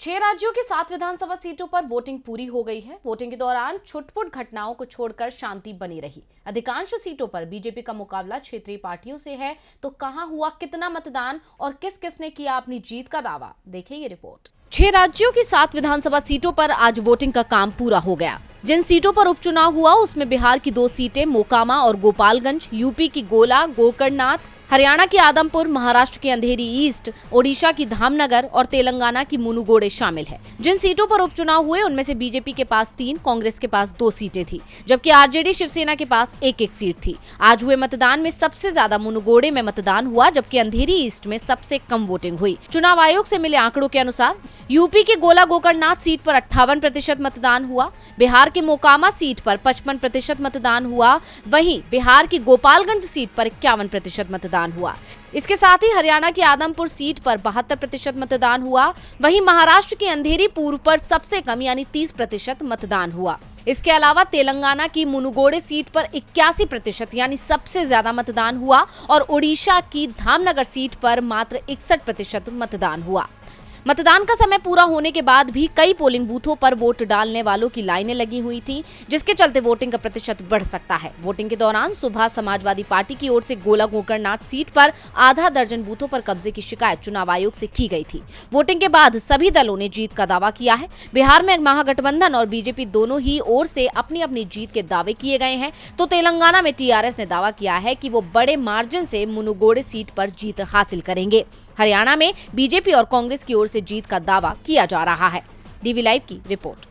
6 राज्यों की 7 विधानसभा सीटों पर वोटिंग पूरी हो गई है। वोटिंग के दौरान छुटपुट घटनाओं को छोड़कर शांति बनी रही। अधिकांश सीटों पर बीजेपी का मुकाबला क्षेत्रीय पार्टियों से है। तो कहां हुआ कितना मतदान और किस किस ने किया अपनी जीत का दावा, देखिए ये रिपोर्ट। 6 राज्यों की 7 विधानसभा सीटों पर आज वोटिंग का काम पूरा हो गया। जिन सीटों पर उपचुनाव हुआ उसमें बिहार की 2 सीटें मोकामा और गोपालगंज, यूपी की गोला, गोकर्णनाथ, हरियाणा की आदमपुर, महाराष्ट्र की अंधेरी ईस्ट, ओडिशा की धामनगर और तेलंगाना की मुनुगोडे शामिल है। जिन सीटों पर उपचुनाव हुए उनमें से बीजेपी के पास 3, कांग्रेस के पास 2 सीटें थी, जबकि आरजेडी शिवसेना के पास एक सीट थी। आज हुए मतदान में सबसे ज्यादा मुनुगोडे में मतदान हुआ, जबकि अंधेरी ईस्ट में सबसे कम वोटिंग हुई। चुनाव आयोग से मिले आंकड़ों के अनुसार यूपी की गोला गोकर्णनाथ सीट पर 58% मतदान हुआ, बिहार के मोकामा सीट पर 55% मतदान हुआ, वहीं बिहार की गोपालगंज सीट पर 51% मतदान हुआ। इसके साथ ही हरियाणा की आदमपुर सीट पर 72% मतदान हुआ, वहीं महाराष्ट्र की अंधेरी पूर्व पर सबसे कम यानी 30% मतदान हुआ। इसके अलावा तेलंगाना की मुनुगोडे सीट पर 81% यानी सबसे ज्यादा मतदान हुआ और ओडिशा की धामनगर सीट पर मात्र 61% मतदान हुआ। मतदान का समय पूरा होने के बाद भी कई पोलिंग बूथों पर वोट डालने वालों की लाइनें लगी हुई थी, जिसके चलते वोटिंग का प्रतिशत बढ़ सकता है। वोटिंग के दौरान सुबह समाजवादी पार्टी की ओर से गोला गोकर्णनाथ सीट पर आधा दर्जन बूथों पर कब्जे की शिकायत चुनाव आयोग से की गई थी। वोटिंग के बाद सभी दलों ने जीत का दावा किया है। बिहार में महागठबंधन और बीजेपी दोनों ही ओर से अपनी अपनी जीत के दावे किए गए हैं, तो तेलंगाना में टीआरएस ने दावा किया है कि वो बड़े मार्जिन से मुनुगोडे सीट पर जीत हासिल करेंगे। हरियाणा में बीजेपी और कांग्रेस की ओर से जीत का दावा किया जा रहा है। डीवी लाइव की रिपोर्ट।